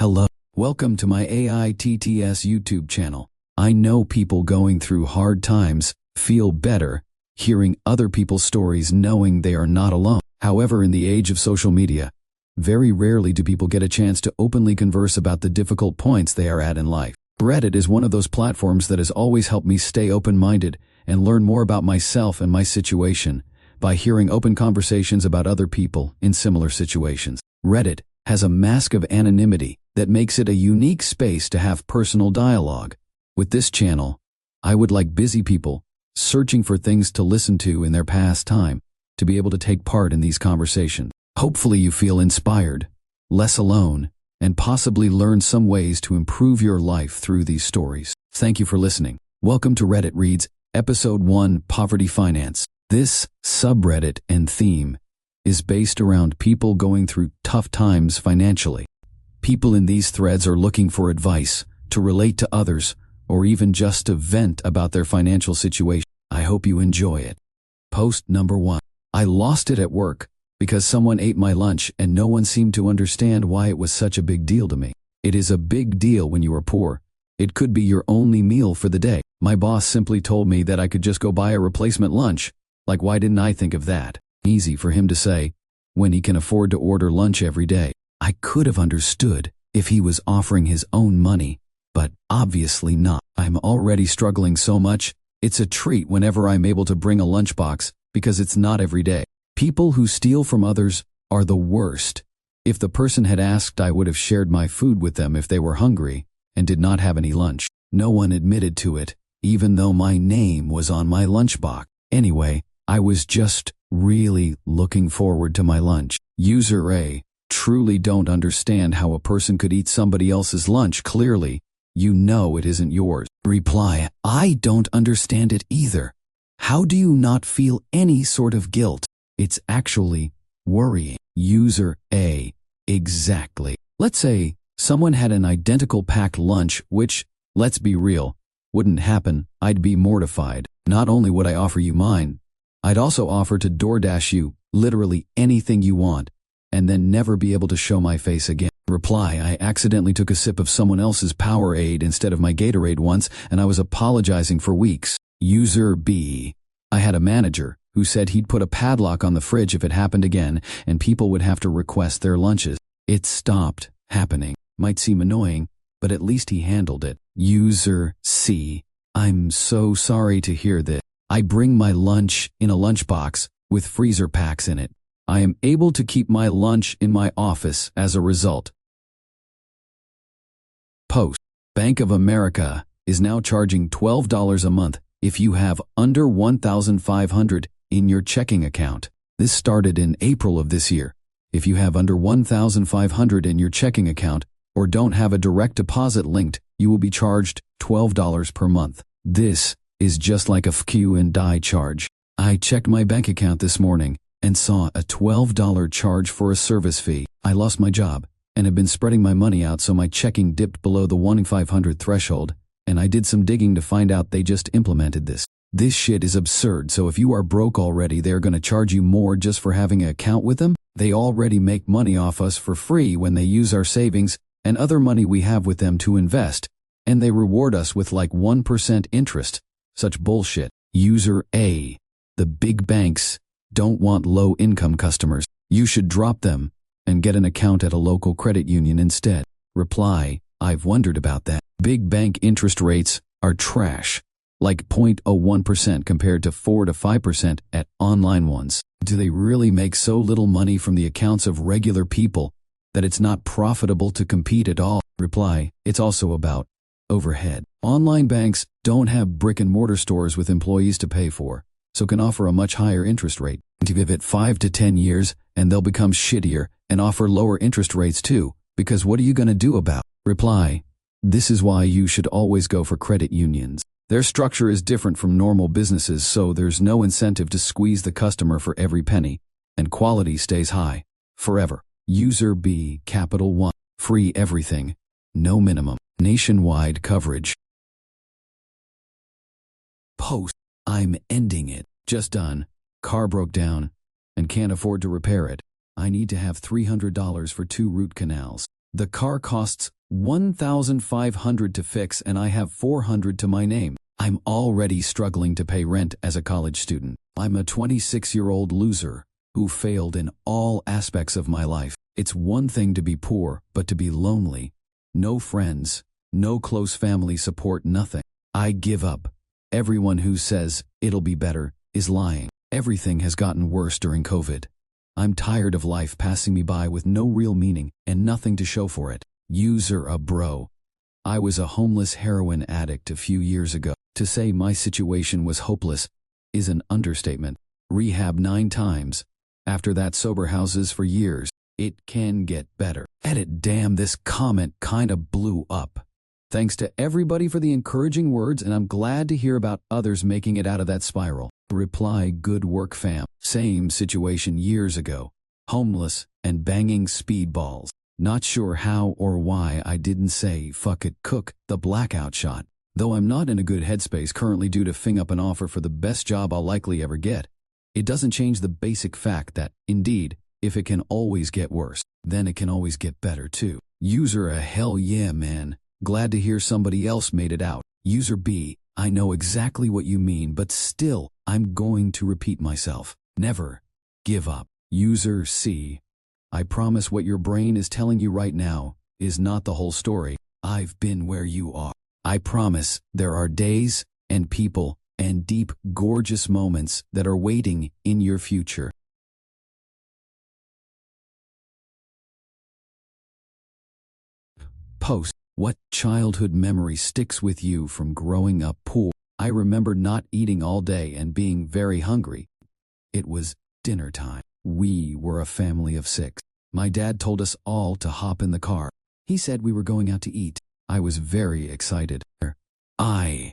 Hello. Welcome to my AITTS YouTube channel. I know people going through hard times feel better hearing other people's stories knowing they are not alone. However, in the age of social media, very rarely do people get a chance to openly converse about the difficult points they are at in life. Reddit is one of those platforms that has always helped me stay open-minded and learn more about myself and my situation by hearing open conversations about other people in similar situations. Reddit has a mask of anonymity that makes it a unique space to have personal dialogue. With this channel, I would like busy people searching for things to listen to in their past time to be able to take part in these conversations. Hopefully you feel inspired, less alone, and possibly learn some ways to improve your life through these stories. Thank you for listening. Welcome to Reddit Reads, Episode 1, Poverty Finance. This subreddit and theme is based around people going through tough times financially. People in these threads are looking for advice, to relate to others, or even just to vent about their financial situation. I hope you enjoy it. Post number 1. I lost it at work because someone ate my lunch and no one seemed to understand why it was such a big deal to me. It is a big deal when you are poor. It could be your only meal for the day. My boss simply told me that I could just go buy a replacement lunch. Like, why didn't I think of that? Easy for him to say when he can afford to order lunch every day. I could have understood if he was offering his own money, but obviously not. I'm already struggling so much. It's a treat whenever I'm able to bring a lunchbox because it's not every day. People who steal from others are the worst. If the person had asked, I would have shared my food with them if they were hungry and did not have any lunch. No one admitted to it, even though my name was on my lunchbox. Anyway, I was just really looking forward to my lunch. User A, truly don't understand how a person could eat somebody else's lunch. Clearly, you know it isn't yours. Reply, I don't understand it either. How do you not feel any sort of guilt? It's actually worrying. User A, exactly. Let's say someone had an identical packed lunch, which, let's be real, wouldn't happen. I'd be mortified. Not only would I offer you mine, I'd also offer to DoorDash you literally anything you want, and then never be able to show my face again. Reply, I accidentally took a sip of someone else's Powerade instead of my Gatorade once, and I was apologizing for weeks. User B, I had a manager who said he'd put a padlock on the fridge if it happened again, and people would have to request their lunches. It stopped happening. Might seem annoying, but at least he handled it. User C, I'm so sorry to hear this. I bring my lunch in a lunchbox with freezer packs in it. I am able to keep my lunch in my office as a result. Post. Bank of America is now charging $12 a month if you have under $1,500 in your checking account. This started in April of this year. If you have under $1,500 in your checking account or don't have a direct deposit linked, you will be charged $12 per month. This is just like a FQ and die charge. I checked my bank account this morning and saw a $12 charge for a service fee. I lost my job and have been spreading my money out, so my checking dipped below the 1,500 threshold, and I did some digging to find out they just implemented this. This shit is absurd. So if you are broke already, they're going to charge you more just for having an account with them? They already make money off us for free when they use our savings and other money we have with them to invest, and they reward us with like 1% interest. Such bullshit. User A, the big banks don't want low-income customers. You should drop them and get an account at a local credit union instead. Reply, I've wondered about that. Big bank interest rates are trash, like 0.01% compared to 4 to 5% at online ones. Do they really make so little money from the accounts of regular people that it's not profitable to compete at all? Reply, it's also about overhead. Online banks don't have brick-and-mortar stores with employees to pay for, so can offer a much higher interest rate. To give it 5 to 10 years, and they'll become shittier and offer lower interest rates too, because what are you going to do about it? Reply, this is why you should always go for credit unions. Their structure is different from normal businesses, so there's no incentive to squeeze the customer for every penny, and quality stays high forever. User B, Capital One, free everything, no minimum, nationwide coverage. Post. I'm ending it. Just done. Car broke down and can't afford to repair it. I need to have $300 for 2 root canals. The car costs $1,500 to fix and I have $400 to my name. I'm already struggling to pay rent as a college student. I'm a 26-year-old loser who failed in all aspects of my life. It's one thing to be poor, but to be lonely. No friends, no close family support, nothing. I give up. Everyone who says it'll be better is lying. Everything has gotten worse during COVID. I'm tired of life passing me by with no real meaning and nothing to show for it. User a bro. I was a homeless heroin addict a few years ago. To say my situation was hopeless is an understatement. Rehab 9 times. After that, sober houses for years. It can get better. Edit. Damn, this comment kinda blew up. Thanks to everybody for the encouraging words, and I'm glad to hear about others making it out of that spiral. Reply, good work fam. Same situation years ago. Homeless and banging speedballs. Not sure how or why I didn't say fuck it cook the blackout shot. Though I'm not in a good headspace currently due to fing up an offer for the best job I'll likely ever get. It doesn't change the basic fact that, indeed, if it can always get worse, then it can always get better too. User a hell yeah man. Glad to hear somebody else made it out. User B, I know exactly what you mean, but still, I'm going to repeat myself. Never give up. User C, I promise what your brain is telling you right now is not the whole story. I've been where you are. I promise there are days and people and deep, gorgeous moments that are waiting in your future. Post. What childhood memory sticks with you from growing up poor? I remember not eating all day and being very hungry. It was dinner time. We were a family of 6. My dad told us all to hop in the car. He said we were going out to eat. I was very excited. Then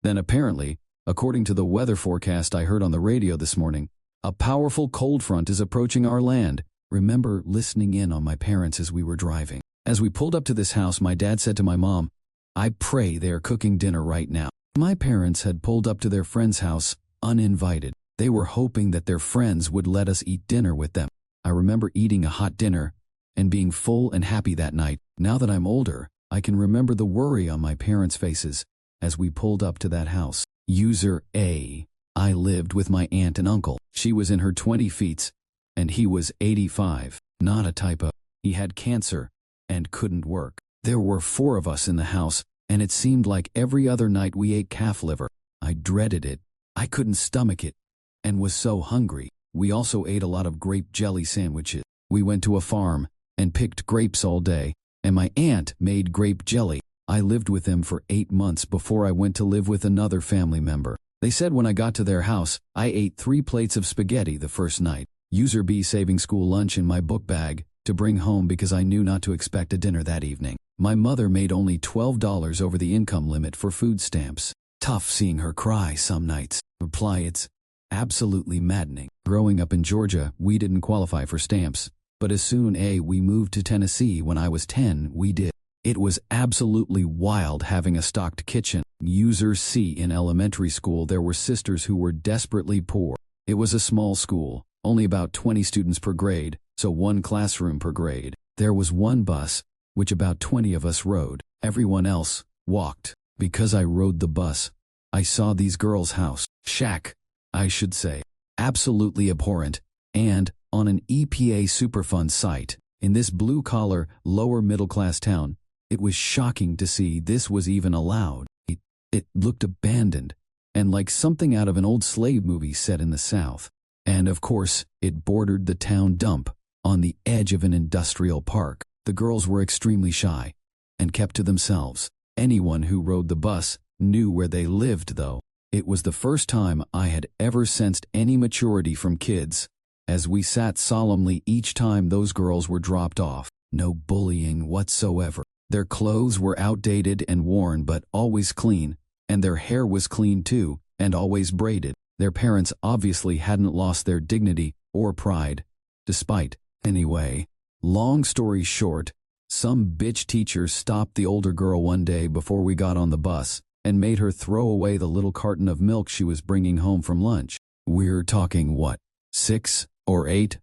apparently, according to the weather forecast I heard on the radio this morning, a powerful cold front is approaching our land. Remember listening in on my parents as we were driving. As we pulled up to this house, my dad said to my mom, I pray they are cooking dinner right now. My parents had pulled up to their friend's house uninvited. They were hoping that their friends would let us eat dinner with them. I remember eating a hot dinner and being full and happy that night. Now that I'm older, I can remember the worry on my parents' faces as we pulled up to that house. User A, I lived with my aunt and uncle. She was in her 20s and he was 85. Not a typo. He had cancer and couldn't work. There were 4 of us in the house, and it seemed like every other night we ate calf liver. I dreaded it. I couldn't stomach it and was so hungry. We also ate a lot of grape jelly sandwiches. We went to a farm and picked grapes all day, and my aunt made grape jelly. I lived with them for 8 months before I went to live with another family member. They said when I got to their house, I ate 3 plates of spaghetti the first night. User B, saving school lunch in my book bag to bring home because I knew not to expect a dinner that evening. My mother made only $12 over the income limit for food stamps. Tough seeing her cry some nights. Reply, it's absolutely maddening. Growing up in Georgia, we didn't qualify for stamps, but as soon as we moved to Tennessee when I was 10, we did. It was absolutely wild having a stocked kitchen. User C, in elementary school there were sisters who were desperately poor. It was a small school, only about 20 students per grade, so 1 classroom per grade. There was 1 bus, which about 20 of us rode. Everyone else walked. Because I rode the bus, I saw these girls' house, shack, I should say, absolutely abhorrent, and on an EPA Superfund site. In this blue-collar, lower-middle-class town, it was shocking to see this was even allowed. It looked abandoned, and like something out of an old slave movie set in the South. And of course, it bordered the town dump, on the edge of an industrial park. The girls were extremely shy, and kept to themselves. Anyone who rode the bus knew where they lived though. It was the first time I had ever sensed any maturity from kids, as we sat solemnly each time those girls were dropped off. No bullying whatsoever. Their clothes were outdated and worn but always clean, and their hair was clean too, and always braided. Their parents obviously hadn't lost their dignity or pride, despite. Anyway, long story short, some bitch teacher stopped the older girl one day before we got on the bus and made her throw away the little carton of milk she was bringing home from lunch. We're talking what, 6 or 8?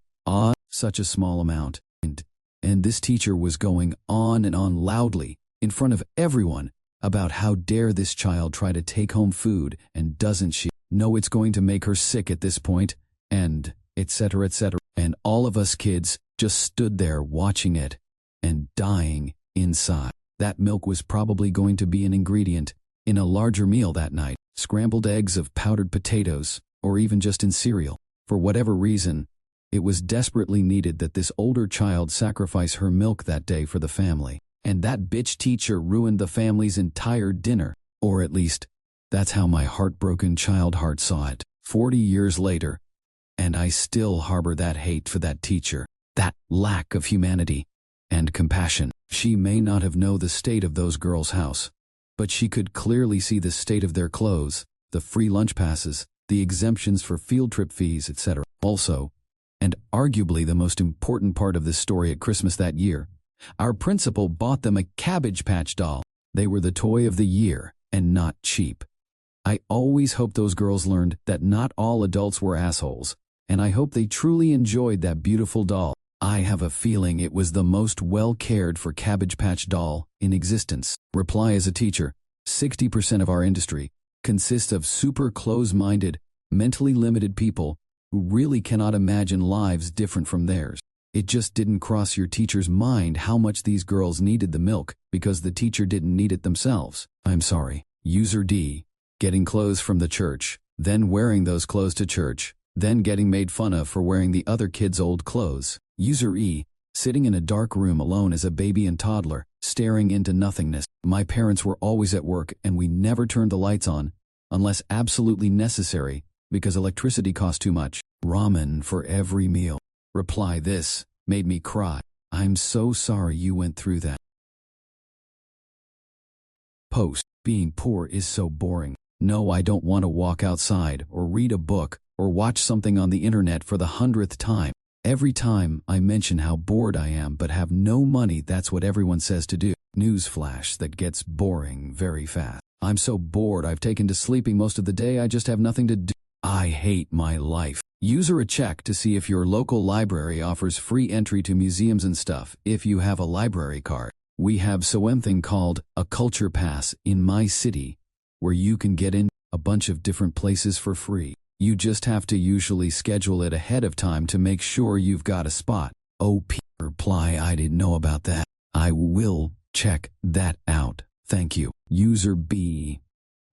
Such a small amount. And And this teacher was going on and on loudly, in front of everyone, about how dare this child try to take home food, and doesn't she know it's going to make her sick at this point, and etc. etc. And all of us kids just stood there watching it and dying inside. That milk was probably going to be an ingredient in a larger meal that night, scrambled eggs of powdered potatoes, or even just in cereal. For whatever reason, it was desperately needed that this older child sacrifice her milk that day for the family. And that bitch teacher ruined the family's entire dinner. Or at least, that's how my heartbroken child heart saw it. 40 years later, and I still harbor that hate for that teacher. That lack of humanity and compassion. She may not have known the state of those girls' house, but she could clearly see the state of their clothes, the free lunch passes, the exemptions for field trip fees, etc. Also, and arguably the most important part of this story at Christmas that year, our principal bought them a Cabbage Patch doll. They were the toy of the year, and not cheap. I always hope those girls learned that not all adults were assholes, and I hope they truly enjoyed that beautiful doll. I have a feeling it was the most well-cared for Cabbage Patch doll in existence. Reply as a teacher, 60% of our industry consists of super close-minded, mentally limited people who really cannot imagine lives different from theirs. It just didn't cross your teacher's mind how much these girls needed the milk because the teacher didn't need it themselves. I'm sorry. User D. Getting clothes from the church, then wearing those clothes to church, then getting made fun of for wearing the other kid's old clothes. User E. Sitting in a dark room alone as a baby and toddler, staring into nothingness. My parents were always at work and we never turned the lights on, unless absolutely necessary, because electricity cost too much. Ramen for every meal. Reply this made me cry. I'm so sorry you went through that. Post. Being poor is so boring. No, I don't want to walk outside or read a book or watch something on the internet for the 100th time. Every time I mention how bored I am but have no money, that's what everyone says to do. Newsflash, that gets boring very fast. I'm so bored I've taken to sleeping most of the day. I just have nothing to do. I hate my life. User a check to see if your local library offers free entry to museums and stuff if you have a library card. We have something called a culture pass in my city where you can get in a bunch of different places for free. You just have to usually schedule it ahead of time to make sure you've got a spot. OP. Reply, I didn't know about that. I will check that out. Thank you. User B.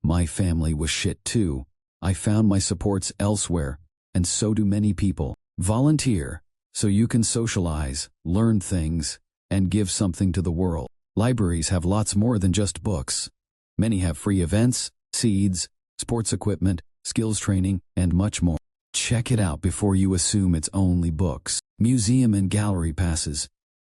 My family was shit too. I found my supports elsewhere, and so do many people. Volunteer, so you can socialize, learn things, and give something to the world. Libraries have lots more than just books. Many have free events, seeds, sports equipment, skills training, and much more. Check it out before you assume it's only books. Museum and gallery passes,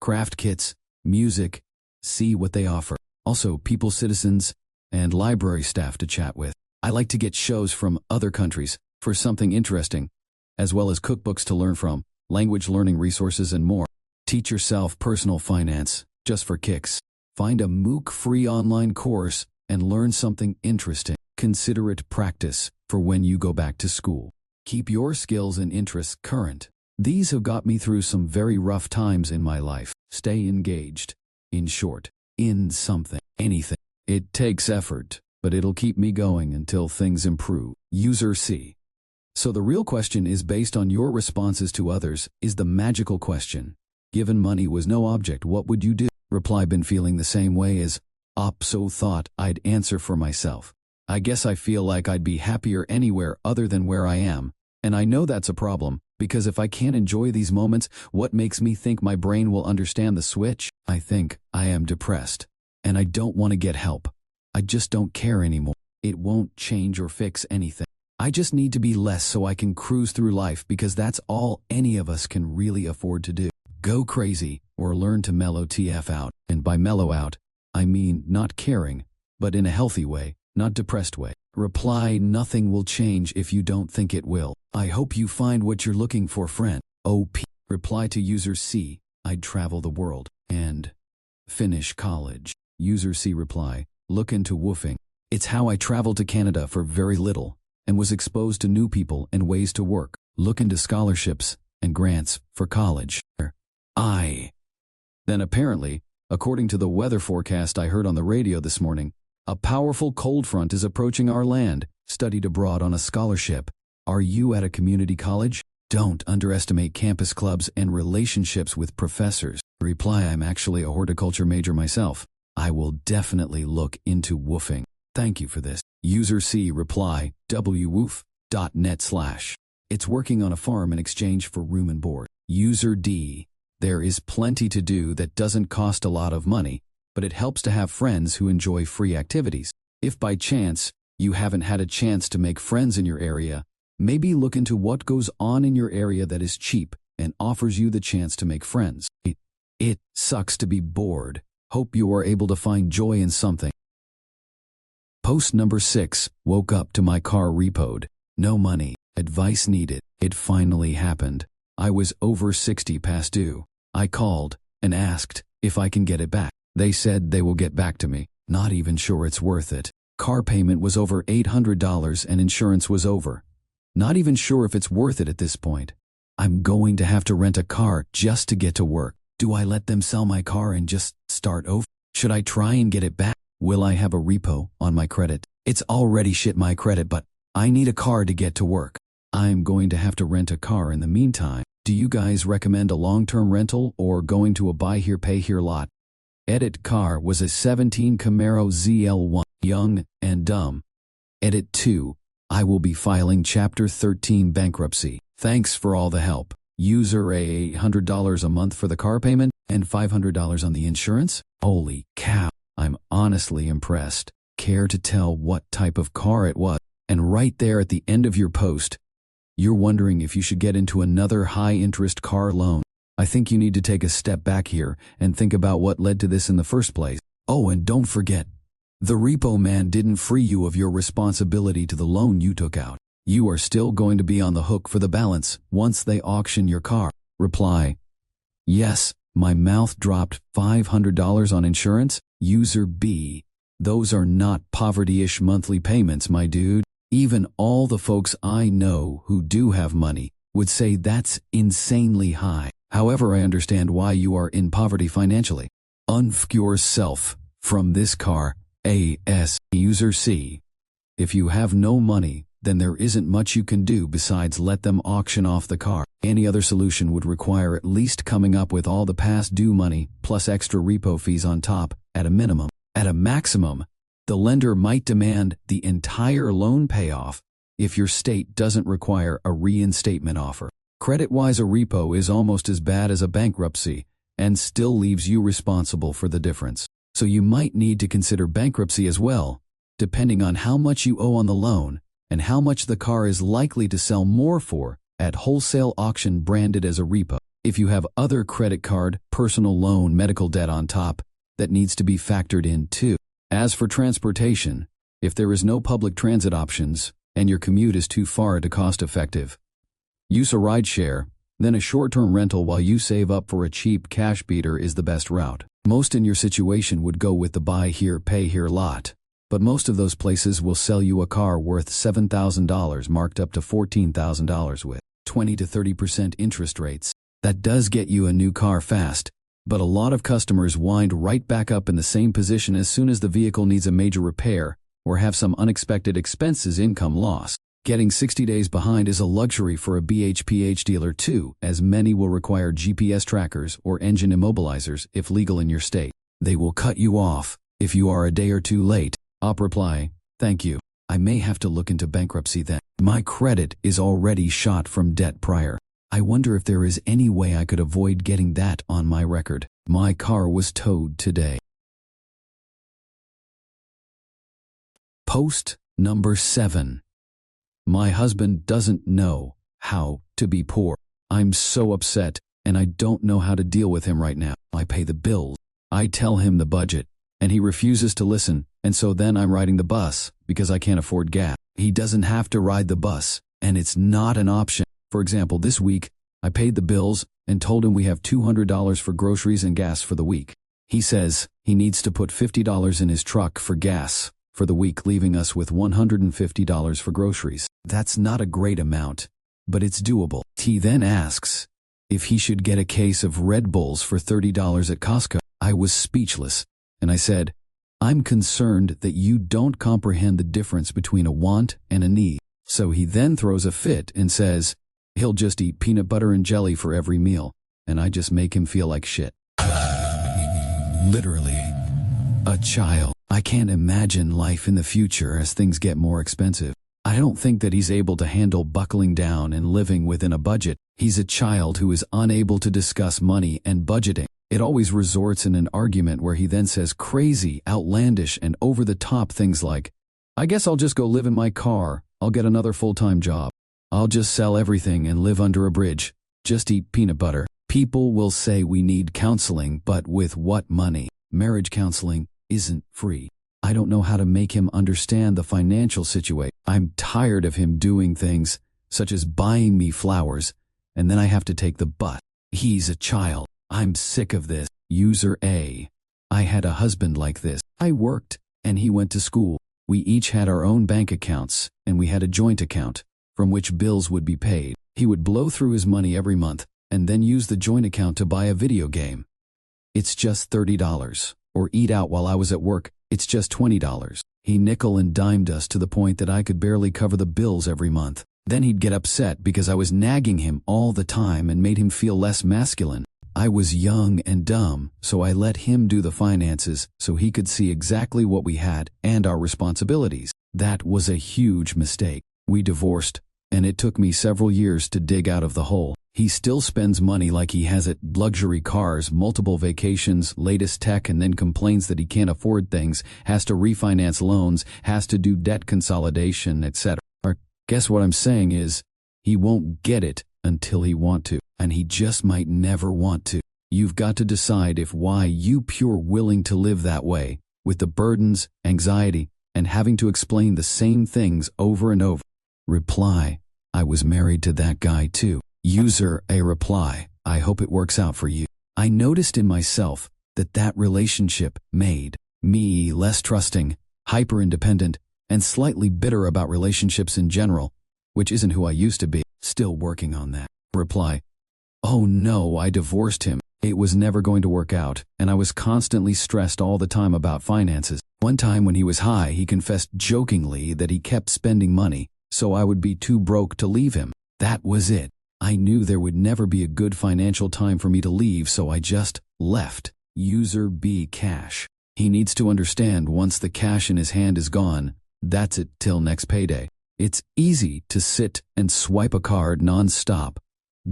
craft kits, music, see what they offer. Also, people, citizens, and library staff to chat with. I like to get shows from other countries for something interesting, as well as cookbooks to learn from, language learning resources, and more. Teach yourself personal finance, just for kicks. Find a MOOC-free online course and learn something interesting. Consider it practice for when you go back to school. Keep your skills and interests current. These have got me through some very rough times in my life. Stay engaged. In short, in something, anything. It takes effort, but it'll keep me going until things improve. User C. So the real question is based on your responses to others is the magical question. Given money was no object, what would you do? Reply, been feeling the same way as op, so thought I'd answer for myself. I guess I feel like I'd be happier anywhere other than where I am. And I know that's a problem, because if I can't enjoy these moments, what makes me think my brain will understand the switch? I think I am depressed. And I don't want to get help. I just don't care anymore. It won't change or fix anything. I just need to be less so I can cruise through life, because that's all any of us can really afford to do. Go crazy, or learn to mellow TF out. And by mellow out, I mean not caring, but in a healthy way, not depressed way. Reply, nothing will change if you don't think it will. I hope you find what you're looking for, friend. OP. Reply to user C, I'd travel the world and finish college. User C reply, look into woofing. It's how I traveled to Canada for very little and was exposed to new people and ways to work. Look into scholarships and grants for college. I Then apparently, according to the weather forecast I heard on the radio this morning, a powerful cold front is approaching our land. Studied abroad on a scholarship. Are you at a community college? Don't underestimate campus clubs and relationships with professors. Reply, I'm actually a horticulture major myself. I will definitely look into woofing. Thank you for this. User C reply, wwoof.net/. It's working on a farm in exchange for room and board. User D. There is plenty to do that doesn't cost a lot of money, but it helps to have friends who enjoy free activities. If by chance, you haven't had a chance to make friends in your area, maybe look into what goes on in your area that is cheap and offers you the chance to make friends. It sucks to be bored. Hope you are able to find joy in something. Post number 6. Woke up to my car repoed. No money. Advice needed. It finally happened. I was over 60 past due. I called and asked if I can get it back. They said they will get back to me. Not even sure it's worth it. Car payment was over $800 and insurance was over. Not even sure if it's worth it at this point. I'm going to have to rent a car just to get to work. Do I let them sell my car and just start over? Should I try and get it back? Will I have a repo on my credit? It's already shit my credit, but I need a car to get to work. I'm going to have to rent a car in the meantime. Do you guys recommend a long-term rental or going to a buy here pay here lot? Edit car was a 17 Camaro ZL1, young and dumb. Edit 2, I will be filing Chapter 13 bankruptcy. Thanks for all the help. User $800 a month for the car payment and $500 on the insurance? Holy cow, I'm honestly impressed. Care to tell what type of car it was? And right there at the end of your post, you're wondering if you should get into another high-interest car loan. I think you need to take a step back here and think about what led to this in the first place. Oh, and don't forget, the repo man didn't free you of your responsibility to the loan you took out. You are still going to be on the hook for the balance once they auction your car. Reply, yes, my mouth dropped. $500 on insurance? User B. Those are not poverty-ish monthly payments, my dude. Even all the folks I know who do have money would say that's insanely high. However, I understand why you are in poverty financially. Unfuck yourself from this car, AS. User C. If you have no money, then there isn't much you can do besides let them auction off the car. Any other solution would require at least coming up with all the past due money plus extra repo fees on top, at a minimum. At a maximum, the lender might demand the entire loan payoff if your state doesn't require a reinstatement offer. Credit-wise, a repo is almost as bad as a bankruptcy and still leaves you responsible for the difference. So you might need to consider bankruptcy as well, depending on how much you owe on the loan and how much the car is likely to sell more for at wholesale auction branded as a repo. If you have other credit card, personal loan, medical debt on top, that needs to be factored in too. As for transportation, if there is no public transit options and your commute is too far to cost-effective, use a rideshare, then a short-term rental while you save up for a cheap cash beater is the best route. Most in your situation would go with the buy here, pay here lot, but most of those places will sell you a car worth $7,000 marked up to $14,000 with 20 to 30% interest rates. That does get you a new car fast, but a lot of customers wind right back up in the same position as soon as the vehicle needs a major repair or have some unexpected expenses, income loss. Getting 60 days behind is a luxury for a BHPH dealer too, as many will require GPS trackers or engine immobilizers if legal in your state. They will cut you off if you are a day or two late. Op reply, thank you. I may have to look into bankruptcy then. My credit is already shot from debt prior. I wonder if there is any way I could avoid getting that on my record. My car was towed today. Post number 7. My husband doesn't know how to be poor. I'm so upset and I don't know how to deal with him right now. I pay the bills. I tell him the budget and he refuses to listen, and so then I'm riding the bus because I can't afford gas. He doesn't have to ride the bus and it's not an option. For example, this week, I paid the bills and told him we have $200 for groceries and gas for the week. He says he needs to put $50 in his truck for gas for the week, leaving us with $150 for groceries. That's not a great amount, but it's doable. He then asks if he should get a case of Red Bulls for $30 at Costco. I was speechless, and I said, I'm concerned that you don't comprehend the difference between a want and a need. So he then throws a fit and says he'll just eat peanut butter and jelly for every meal, and I just make him feel like shit. Literally, a child. I can't imagine life in the future as things get more expensive. I don't think that he's able to handle buckling down and living within a budget. He's a child who is unable to discuss money and budgeting. It always resorts in an argument where he then says crazy, outlandish, and over-the-top things like, I guess I'll just go live in my car. I'll get another full-time job. I'll just sell everything and live under a bridge. Just eat peanut butter. People will say we need counseling, but with what money? Marriage counseling isn't free. I don't know how to make him understand the financial situation. I'm tired of him doing things, such as buying me flowers, and then I have to take the butt. He's a child. I'm sick of this. User A. I had a husband like this. I worked, and he went to school. We each had our own bank accounts, and we had a joint account, from which bills would be paid. He would blow through his money every month, and then use the joint account to buy a video game. It's just $30. Or eat out while I was at work. It's just $20. He nickel and dimed us to the point that I could barely cover the bills every month. Then he'd get upset because I was nagging him all the time and made him feel less masculine. I was young and dumb, so I let him do the finances so he could see exactly what we had and our responsibilities. That was a huge mistake. We divorced, and it took me several years to dig out of the hole. He still spends money like he has it, luxury cars, multiple vacations, latest tech, and then complains that he can't afford things, has to refinance loans, has to do debt consolidation, etc. Guess what I'm saying is, he won't get it until he wants to, and he just might never want to. You've got to decide if why you pure willing to live that way, with the burdens, anxiety, and having to explain the same things over and over. Reply, I was married to that guy too. User A reply, I hope it works out for you. I noticed in myself that relationship made me less trusting, hyper-independent, and slightly bitter about relationships in general, which isn't who I used to be. Still working on that. Reply, oh no, I divorced him. It was never going to work out, and I was constantly stressed all the time about finances. One time when he was high, he confessed jokingly that he kept spending money, so I would be too broke to leave him. That was it. I knew there would never be a good financial time for me to leave, so I just left. User B cash. He needs to understand once the cash in his hand is gone, that's it till next payday. It's easy to sit and swipe a card non-stop.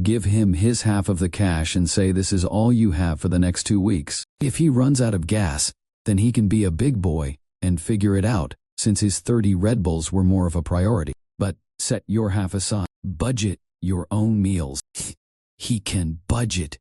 Give him his half of the cash and say this is all you have for the next 2 weeks. If he runs out of gas, then he can be a big boy and figure it out, since his 30 Red Bulls were more of a priority. But set your half aside. Budget your own meals. He can budget.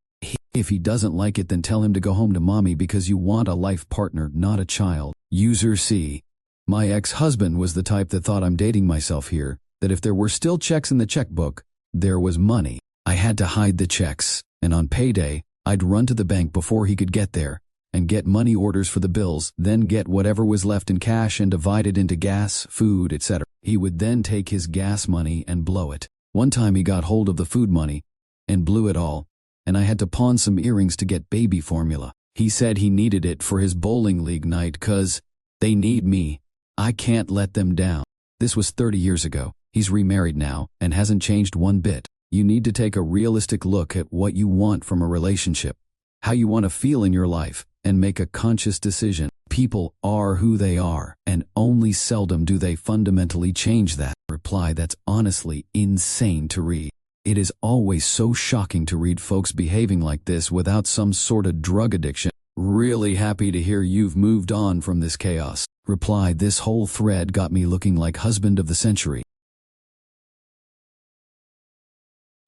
If he doesn't like it, then tell him to go home to mommy because you want a life partner, not a child. User C. My ex-husband was the type that thought I'm dating myself here, that if there were still checks in the checkbook, there was money. I had to hide the checks, and on payday, I'd run to the bank before he could get there, and get money orders for the bills, then get whatever was left in cash and divide it into gas, food, etc. He would then take his gas money and blow it. One time he got hold of the food money and blew it all, and I had to pawn some earrings to get baby formula. He said he needed it for his bowling league night 'cause they need me. I can't let them down. This was 30 years ago. He's remarried now and hasn't changed one bit. You need to take a realistic look at what you want from a relationship, how you want to feel in your life, and make a conscious decision. People are who they are, and only seldom do they fundamentally change that. Reply, that's honestly insane to read. It is always so shocking to read folks behaving like this without some sort of drug addiction. Really happy to hear you've moved on from this chaos. Reply, this whole thread got me looking like husband of the century.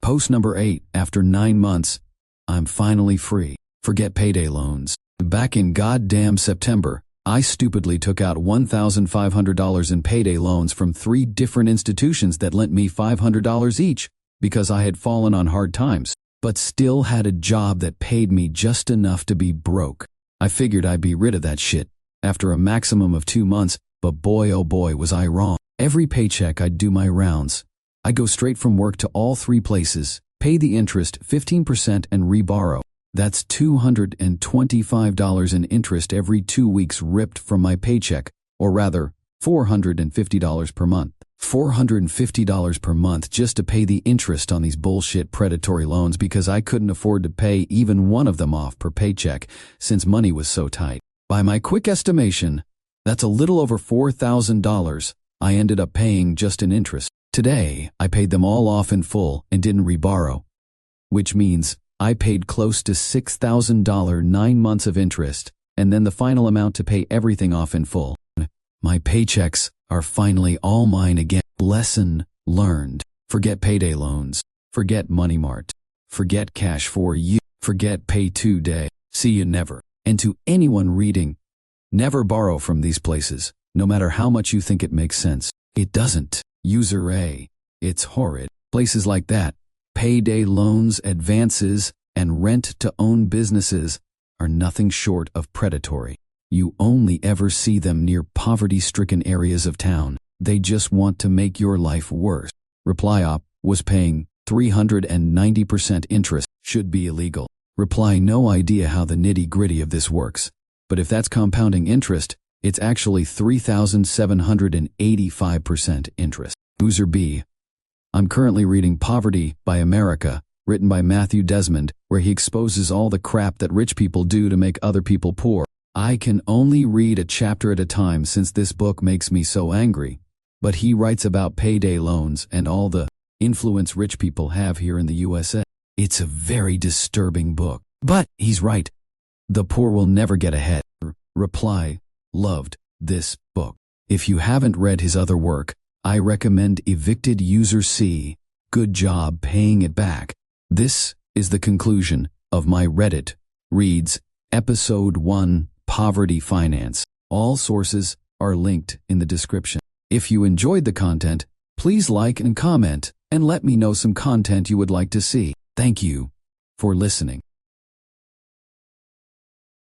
Post number 8, after 9 months, I'm finally free. Forget payday loans. Back in goddamn September, I stupidly took out $1,500 in payday loans from 3 different institutions that lent me $500 each because I had fallen on hard times, but still had a job that paid me just enough to be broke. I figured I'd be rid of that shit after a maximum of 2 months, but boy oh boy was I wrong. Every paycheck I'd do my rounds. I'd go straight from work to all 3 places, Pay the interest 15% and reborrow. That's $225 in interest every 2 weeks ripped from my paycheck, or rather, $450 per month. $450 per month just to pay the interest on these bullshit predatory loans because I couldn't afford to pay even one of them off per paycheck since money was so tight. By my quick estimation, that's a little over $4,000 I ended up paying just in interest. Today, I paid them all off in full and didn't reborrow, which means I paid close to $6,000 9 months of interest and then the final amount to pay everything off in full. My paychecks are finally all mine again. Lesson learned. Forget payday loans. Forget Money Mart. Forget Cash for You. Forget Pay Today. See you never. And to anyone reading, never borrow from these places, no matter how much you think it makes sense. It doesn't. User A. It's horrid. Places like that, payday loans, advances, and rent-to-own businesses are nothing short of predatory. You only ever see them near poverty-stricken areas of town. They just want to make your life worse. ReplyOp was paying 390% interest. Should be illegal. Reply no idea how the nitty-gritty of this works. But if that's compounding interest, it's actually 3,785% interest. User B. I'm currently reading Poverty by America, written by Matthew Desmond, where he exposes all the crap that rich people do to make other people poor. I can only read a chapter at a time since this book makes me so angry, but he writes about payday loans and all the influence rich people have here in the USA. It's a very disturbing book. But he's right. The poor will never get ahead. Reply loved this book. If you haven't read his other work, I recommend Evicted User C. Good job paying it back. This is the conclusion of my Reddit Reads, Episode 1, Poverty Finance. All sources are linked in the description. If you enjoyed the content, please like and comment, and let me know some content you would like to see. Thank you for listening.